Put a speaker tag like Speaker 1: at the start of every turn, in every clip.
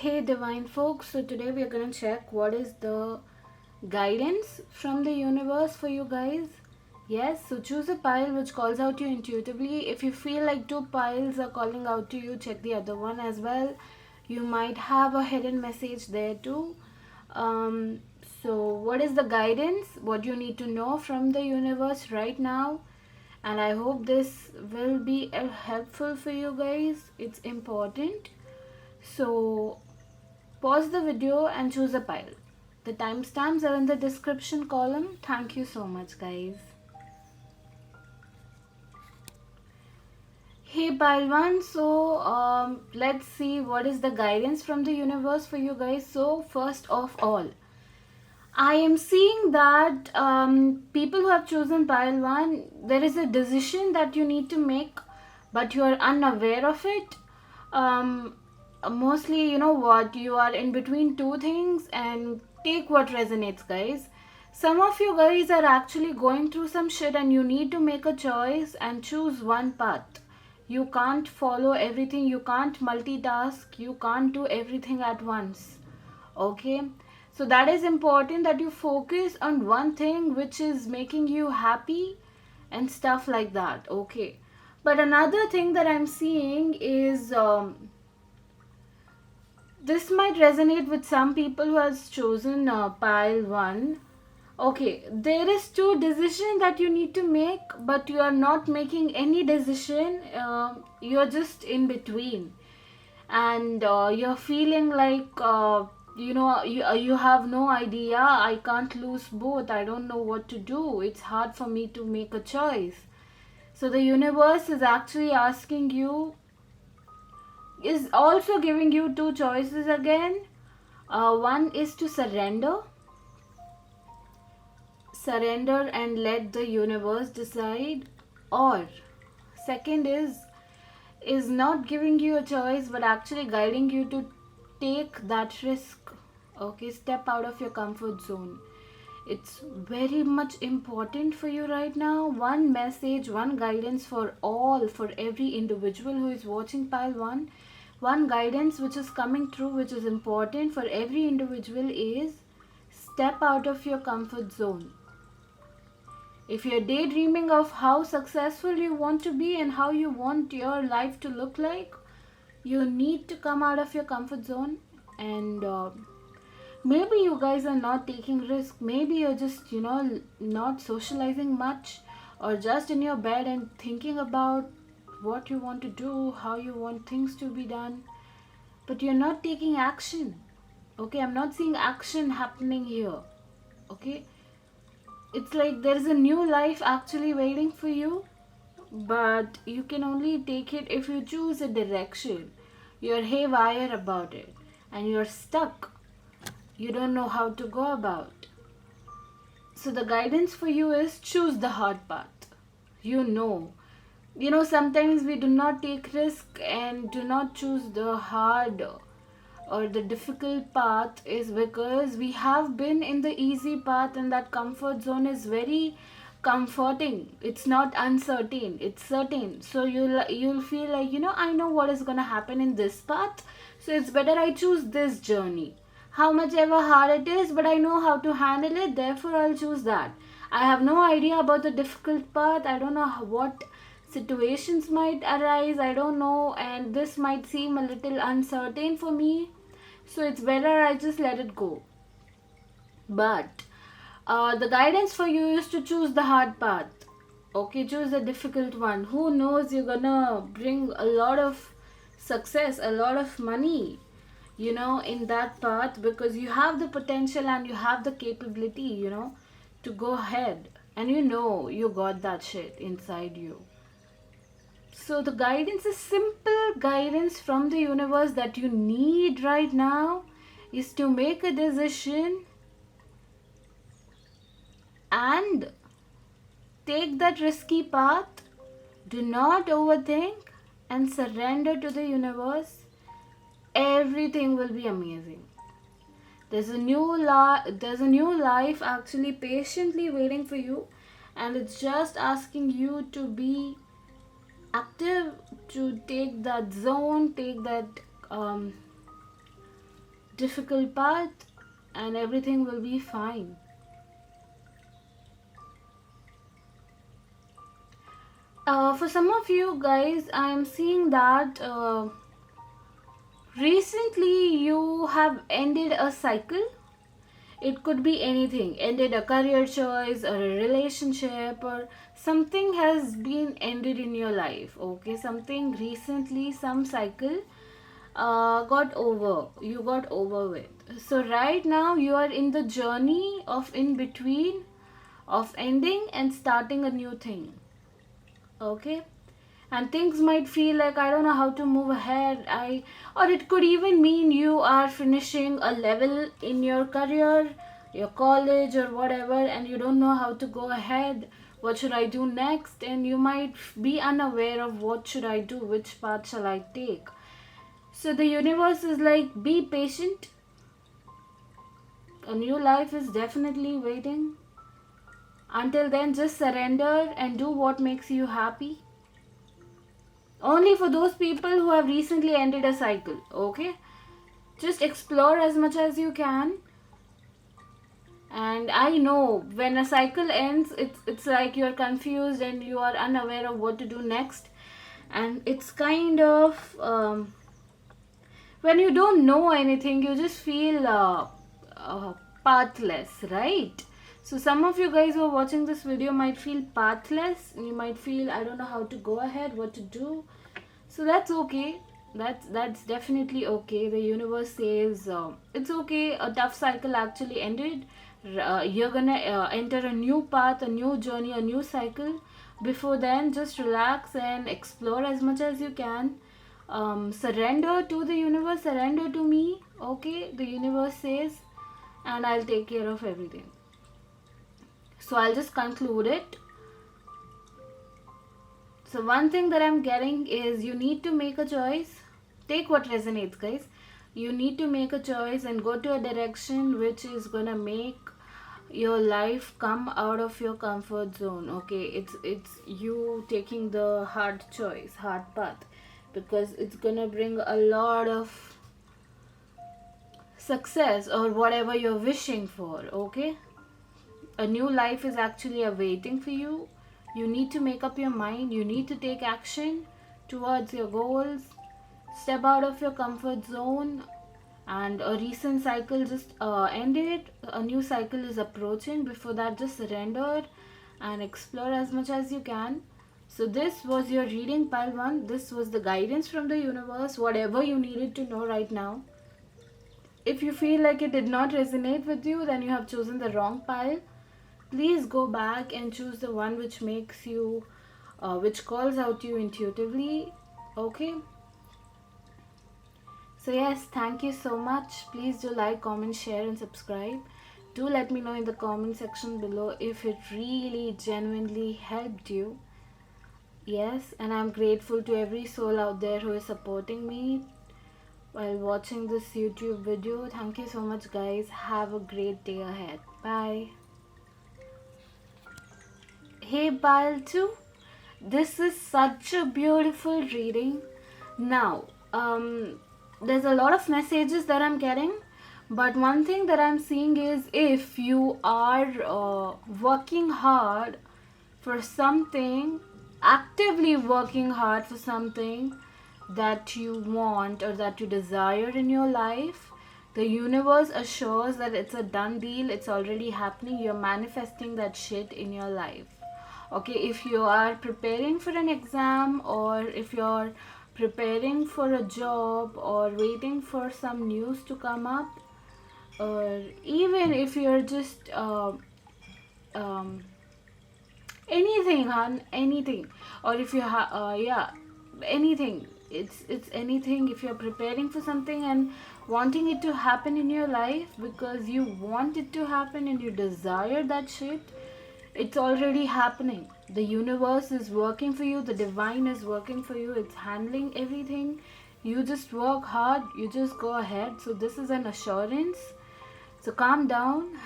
Speaker 1: Hey divine folks, so today we are going to check what is the guidance from the universe for you guys. Yes, so choose a pile which calls out to you intuitively. If you feel like two piles are calling out to you, check the other one as well. You might have a hidden message there too. Um, so, what is the guidance? What you need to know from the universe right now? And I hope this will be helpful for you guys. It's important. So, pause the video and choose a pile. The timestamps are in the description column. Thank you so much, guys. Hey pile one, so let's see what is the guidance from the universe for you guys. So, first of all, I am seeing that people who have chosen pile one, there is a decision that you need to make, but you are unaware of it. Um, Mostly, you know what, you are in between two things, and take what resonates, guys. Some of you guys are actually going through some shit, and you need to make a choice and choose one path. You can't follow everything, you can't multitask, you can't do everything at once. Okay, so that is important that you focus on one thing which is making you happy and stuff like that. Okay, but another thing that I'm seeing is this might resonate with some people who has chosen pile one. Okay, there is two decision that you need to make, but you are not making any decision. You're just in between, and you're feeling like you have no idea. I can't lose both. I don't know what to do. It's hard for me to make a choice. So the universe is actually asking you, is also giving you two choices again. One is to surrender and let the universe decide, or second is not giving you a choice but actually guiding you to take that risk. Okay, step out of your comfort zone. It's very much important for you right now. One message, one guidance for all, for every individual who is watching pile one guidance which is coming through, which is important for every individual, is step out of your comfort zone. If you're daydreaming of how successful you want to be and how you want your life to look like, you need to come out of your comfort zone. And maybe you guys are not taking risk. Maybe you're just, not socializing much, or just in your bed and thinking about what you want to do, how you want things to be done. But you're not taking action. Okay, I'm not seeing action happening here. Okay, it's like there's a new life actually waiting for you, but you can only take it if you choose a direction. You're haywire about it and you're stuck. You don't know how to go about. So the guidance for you is choose the hard path. You know. Sometimes we do not take risk and do not choose the hard or the difficult path is because we have been in the easy path, and that comfort zone is very comforting. It's not uncertain, it's certain. So you'll feel like, I know what is going to happen in this path, so it's better I choose this journey. How much ever hard it is, but I know how to handle it, therefore I'll choose that. I have no idea about the difficult path. I don't know what situations might arise, I don't know, and this might seem a little uncertain for me, so it's better I just let it go. But the guidance for you is to choose the hard path. Okay, choose a difficult one. Who knows, you're gonna bring a lot of success, a lot of money, in that path, because you have the potential and you have the capability, to go ahead, and you got that shit inside you. So the guidance is simple guidance from the universe that you need right now is to make a decision and take that risky path. Do not overthink and surrender to the universe. Everything will be amazing. There's a new life actually patiently waiting for you, and it's just asking you to be active, to take that zone, take that difficult path and everything will be fine. For some of you guys, I am seeing that recently you have ended a cycle. It could be anything, ended a career choice or a relationship, or something has been ended in your life. Okay, something recently, some cycle got over, you got over with. So right now you are in the journey of in between, of ending and starting a new thing. Okay, and things might feel like I don't know how to move ahead. Or it could even mean you are finishing a level in your career, your college or whatever, and you don't know how to go ahead. What should I do next? And you might be unaware of what should I do, which path shall I take. So the universe is like, be patient. A new life is definitely waiting. Until then, just surrender and do what makes you happy. Only for those people who have recently ended a cycle, okay? Just explore as much as you can. And I know when a cycle ends, it's like you're confused and you are unaware of what to do next. And it's kind of when you don't know anything, you just feel pathless, right? So some of you guys who are watching this video might feel pathless. You might feel, I don't know how to go ahead, what to do. So that's okay. That's definitely okay. The universe says it's okay. A tough cycle actually ended. You're gonna enter a new path, a new journey, a new cycle. Before then, just relax and explore as much as you can. Surrender to the universe. Surrender to me. Okay, the universe says, and I'll take care of everything. So I'll just conclude it. So one thing that I'm getting is you need to make a choice. Take what resonates, guys. You need to make a choice and go to a direction which is gonna make your life come out of your comfort zone. Okay, it's you taking the hard choice, hard path, because it's gonna bring a lot of success or whatever you're wishing for. Okay, a new life is actually awaiting for you. You need to make up your mind. You need to take action towards your goals. Step out of your comfort zone. And a recent cycle just ended. A new cycle is approaching. Before that, just surrender and explore as much as you can. So this was your reading, pile 1. This was the guidance from the universe, whatever you needed to know right now. If you feel like it did not resonate with you, then you have chosen the wrong pile. Please go back and choose the one which makes you, which calls out you intuitively. Okay. So yes, thank you so much. Please do like, comment, share and subscribe. Do let me know in the comment section below if it really genuinely helped you. Yes, and I'm grateful to every soul out there who is supporting me while watching this YouTube video. Thank you so much, guys. Have a great day ahead. Bye. Hey pile 2, this is such a beautiful reading. Now there's a lot of messages that I'm getting, but one thing that I'm seeing is if you are working hard for something, actively working hard for something that you want or that you desire in your life, the universe assures that it's a done deal. It's already happening. You're manifesting that shit in your life. Okay, if you are preparing for an exam, or if you're preparing for a job, or waiting for some news to come up, or even if you're just anything, hon, anything, or if you anything, it's anything. If you're preparing for something and wanting it to happen in your life because you want it to happen and you desire that shit, it's already happening. The universe is working for you. The divine is working for you. It's handling everything. You just work hard. You just go ahead. So this is an assurance. So calm down.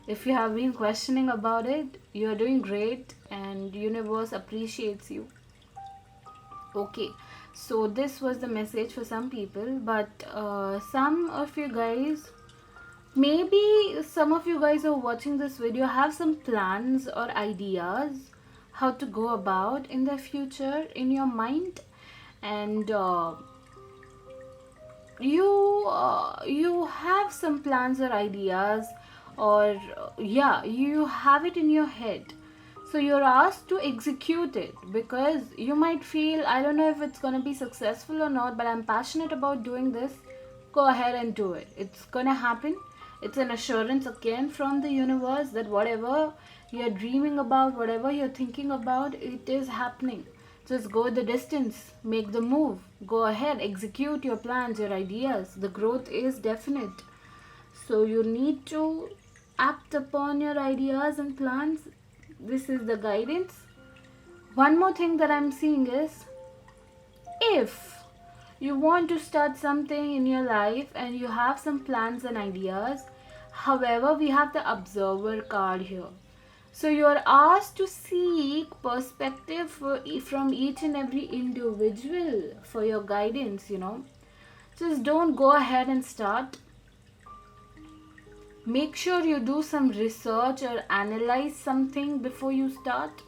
Speaker 1: If you have been questioning about it, you're doing great and universe appreciates you. Okay. So this was the message for some people, but some of you guys, maybe some of you guys who are watching this video have some plans or ideas how to go about in the future in your mind, and you have some plans or ideas, or yeah, you have it in your head, so you're asked to execute it, because you might feel, I don't know if it's going to be successful or not, but I'm passionate about doing this. Go ahead and do it. It's going to happen. It's an assurance again from the universe that whatever you're dreaming about, whatever you're thinking about, it is happening. Just go the distance, make the move, go ahead, execute your plans, your ideas. The growth is definite. So you need to act upon your ideas and plans. This is the guidance. One more thing that I'm seeing is, if you want to start something in your life and you have some plans and ideas, however, we have the observer card here. So you are asked to seek perspective from each and every individual for your guidance, Just don't go ahead and start. Make sure you do some research or analyze something before you start.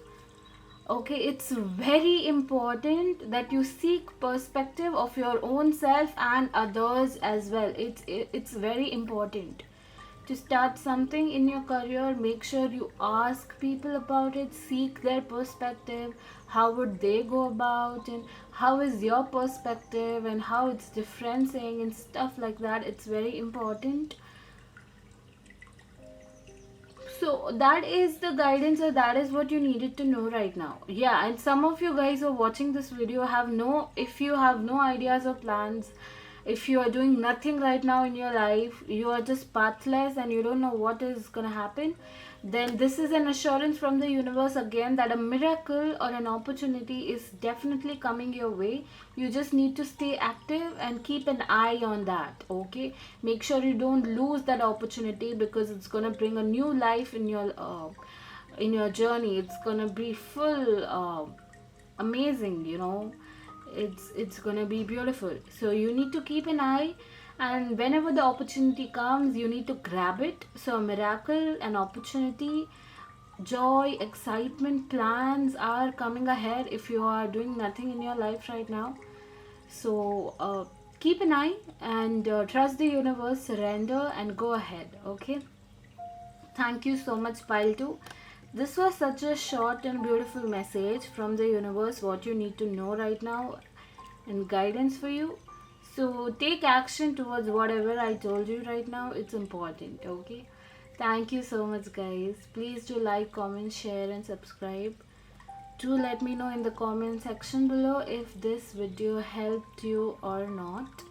Speaker 1: Okay, it's very important that you seek perspective of your own self and others as well. It's very important to start something in your career. Make sure you ask people about it, seek their perspective, how would they go about, and how is your perspective and how it's differencing and stuff like that. It's very important. So that is the guidance, or that is what you needed to know right now. Yeah, and some of you guys who are watching this video if you have no ideas or plans, if you are doing nothing right now in your life, you are just pathless and you don't know what is gonna happen, then this is an assurance from the universe again that a miracle or an opportunity is definitely coming your way. You just need to stay active and keep an eye on that. Okay, make sure you don't lose that opportunity, because it's gonna bring a new life in your journey. It's gonna be full amazing, it's gonna be beautiful. So you need to keep an eye, and whenever the opportunity comes, you need to grab it. So a miracle, an opportunity, joy, excitement, plans are coming ahead if you are doing nothing in your life right now. So keep an eye and trust the universe, surrender, and go ahead. Okay, thank you so much, Pile 2. This was such a short and beautiful message from the universe, what you need to know right now, and guidance for you. So take action towards whatever I told you right now. It's important. Okay, thank you so much, guys. Please do like, comment, share, and subscribe. Do let me know in the comment section below if this video helped you or not.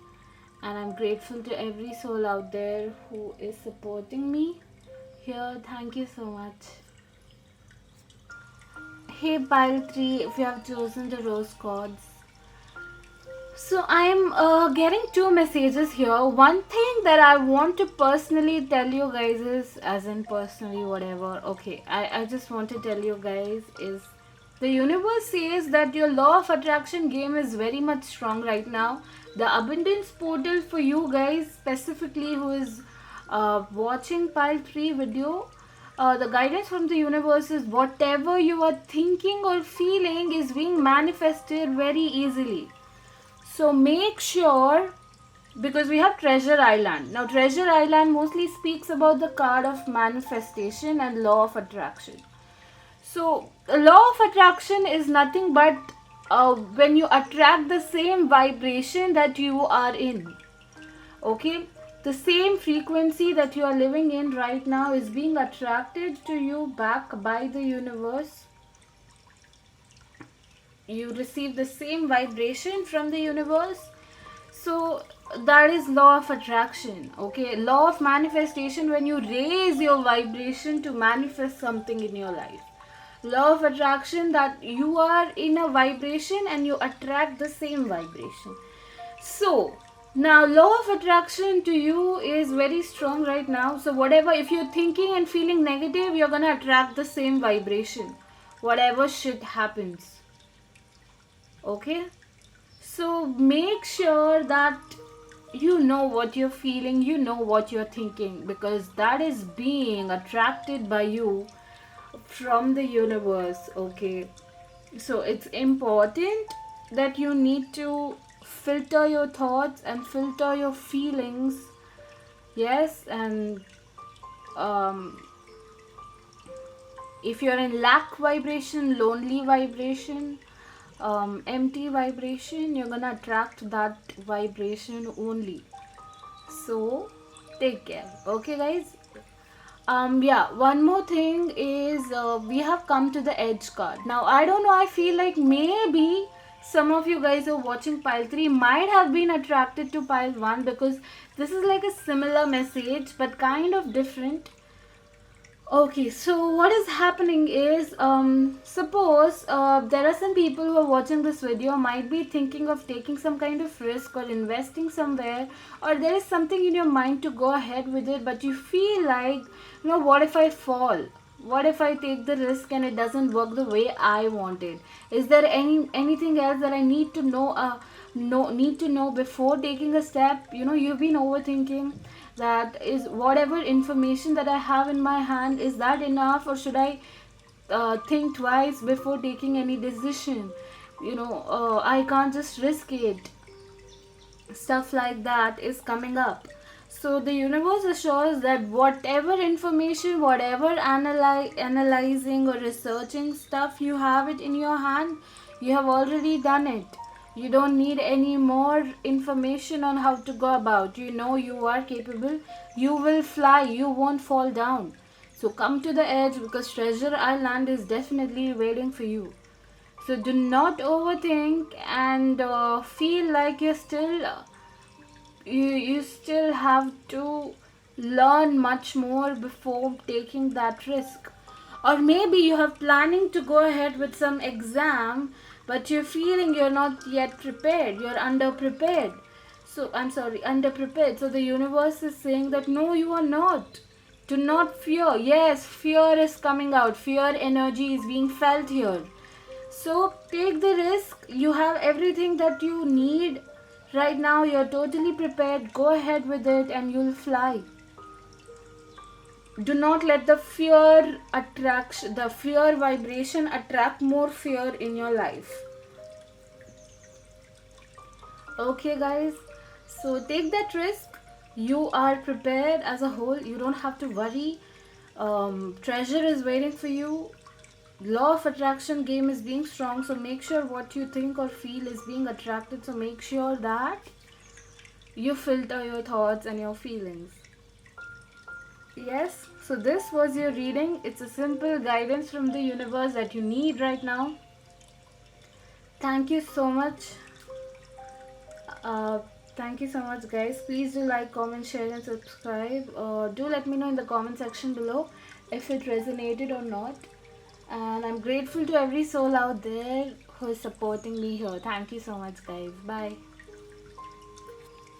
Speaker 1: And I'm grateful to every soul out there who is supporting me here. Thank you so much. Hey Pile 3, if you have chosen the rose cards. So I'm getting two messages here. One thing that I want to personally tell you guys is, as in personally whatever, okay, I just want to tell you guys is, the universe says that your law of attraction game is very much strong right now. The abundance portal for you guys specifically who is watching Pile 3 video, the guidance from the universe is whatever you are thinking or feeling is being manifested very easily. So make sure, because we have Treasure Island. Now Treasure Island mostly speaks about the card of manifestation and law of attraction. So the law of attraction is nothing but when you attract the same vibration that you are in. Okay, the same frequency that you are living in right now is being attracted to you back by the universe. You receive the same vibration from the universe. So that is law of attraction. Okay, law of manifestation, when you raise your vibration to manifest something in your life. Law of attraction, that you are in a vibration and you attract the same vibration. So now law of attraction to you is very strong right now. So whatever, if you're thinking and feeling negative, you're gonna attract the same vibration, whatever shit happens. Okay, So make sure that you know what you're feeling, you know what you're thinking, because that is being attracted by you from the universe. Okay, so it's important that you need to filter your thoughts and filter your feelings. Yes, and um, if you're in lack vibration, lonely vibration, empty vibration, you're gonna attract that vibration only. So take care. Okay, guys. Yeah, one more thing is we have come to the edge card. Now, I don't know, I feel like maybe some of you guys who are watching pile 3 might have been attracted to pile 1, because this is like a similar message but kind of different. Okay, so what is happening is, suppose there are some people who are watching this video might be thinking of taking some kind of risk or investing somewhere, or there is something in your mind to go ahead with it, but you feel like, what if I fall? What if I take the risk and it doesn't work the way I wanted? Is there anything else that I need to know? Need to know before taking a step? You've been overthinking, that is whatever information that I have in my hand, is that enough, or should I think twice before taking any decision? I can't just risk it. Stuff like that is coming up. So the universe assures that whatever information, whatever analyzing or researching stuff you have it in your hand, you have already done it. You don't need any more information on how to go about. You are capable. You will fly. You won't fall down. So come to the edge, because Treasure Island is definitely waiting for you. So do not overthink and feel like you're still you still have to learn much more before taking that risk. Or maybe you have planning to go ahead with some exam, but you're feeling you're not yet prepared, you're underprepared. So I'm sorry, underprepared. So the universe is saying that no, you are not. Do not fear. Yes, fear is coming out, fear energy is being felt here. So take the risk. You have everything that you need right now. You're totally prepared. Go ahead with it and you'll fly. Do not let the fear vibration attract more fear in your life. Okay, guys. So take that risk. You are prepared as a whole. You don't have to worry. Treasure is waiting for you. Law of attraction game is being strong, so make sure what you think or feel is being attracted. So make sure that you filter your thoughts and your feelings. Yes, so this was your reading. It's a simple guidance from the universe that you need right now. Thank you so much. Thank you so much, guys. Please do like, comment, share and subscribe. Do let me know in the comment section below if it resonated or not. And I'm grateful to every soul out there who is supporting me here. Thank you so much, guys. Bye.